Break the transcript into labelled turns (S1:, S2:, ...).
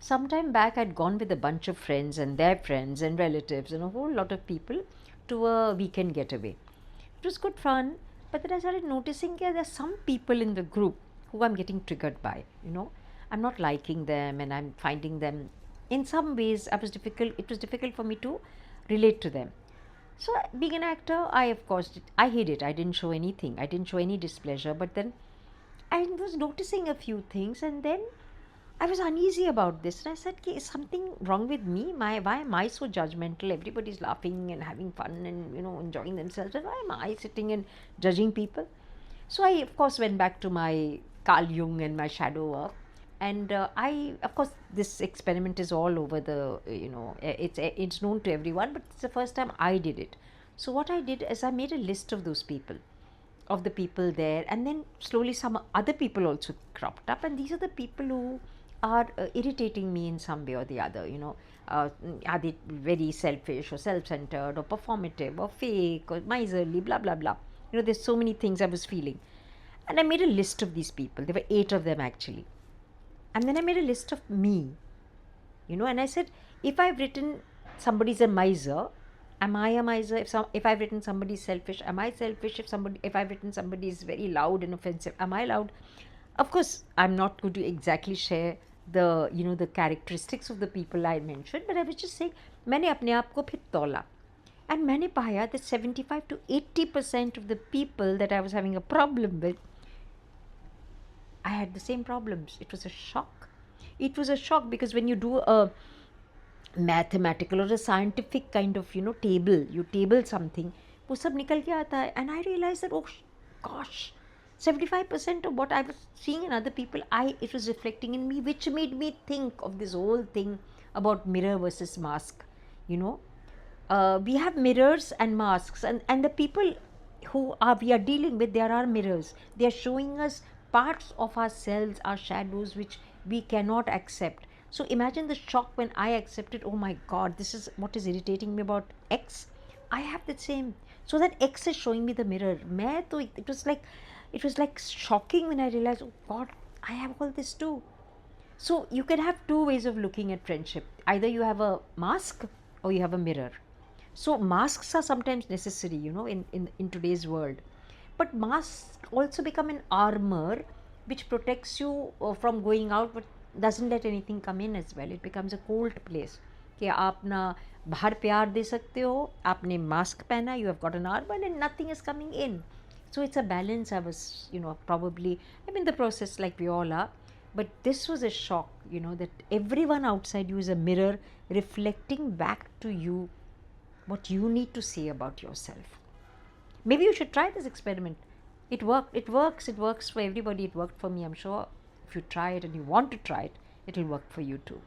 S1: some time back I'd gone with a bunch of friends and their friends and relatives and a whole lot of people to a weekend getaway. It was good fun, but then I started noticing there's some people in the group who I'm getting triggered by. I'm not liking them, and I'm finding them in some ways it was difficult for me to relate to them. So being an actor, I hid it. I didn't show anything. I didn't show any displeasure. But then I was noticing a few things, and then I was uneasy about this. And I said, "Okay, is something wrong with me? Why am I so judgmental? Everybody's laughing and having fun and enjoying themselves, and why am I sitting and judging people?" So I, of course, went back to my Carl Jung and my shadow work. And of course, this experiment is all over it's known to everyone, but it's the first time I did it. So what I did is I made a list of those people, of the people there, and then slowly some other people also cropped up, and these are the people who are irritating me in some way or the other. Are they very selfish or self-centered or performative or fake or miserly, blah blah blah. There's so many things I was feeling, and I made a list of these people. There were 8 of them actually, and then I made a list of me, and I said, if I've written somebody's a miser, am I a miser? If I've written somebody's selfish, am I selfish? If I've written somebody is very loud and offensive, am I loud? Of course, I'm not going to exactly share the characteristics of the people I mentioned, but I was just saying, मैंने अपने आप को फिर तौला, and मैंने पाया that 75 to 80% of the people that I was having a problem with, I had the same problems. It was a shock. It was a shock because when you do a mathematical or a scientific kind of table, you table something, वो सब निकल के आता है, and I realized that, oh gosh, 75% of what I was seeing in other people, it was reflecting in me, which made me think of this whole thing about mirror versus mask. We have mirrors and masks, and the people we are dealing with, there are mirrors. They are showing us parts of ourselves, our shadows, which we cannot accept. So imagine the shock when I accepted, oh my God, this is what is irritating me about X. I have the same. So that X is showing me the mirror. It was like shocking when I realized, oh God, I have all this too. So you can have 2 ways of looking at friendship. Either you have a mask or you have a mirror. So masks are sometimes necessary, in today's world. But masks also become an armor which protects you from going out, but doesn't let anything come in as well. It becomes a cold place. कि आप ना बाहर प्यार दे सकते हो, आपने mask पहना, you have got an armor and nothing is coming in. So it's a balance. I was, probably, I'm in the process like we all are. But this was a shock, that everyone outside you is a mirror reflecting back to you what you need to say about yourself. Maybe you should try this experiment. It worked. It works. It works for everybody. It worked for me. I'm sure if you try it and you want to try it, it will work for you too.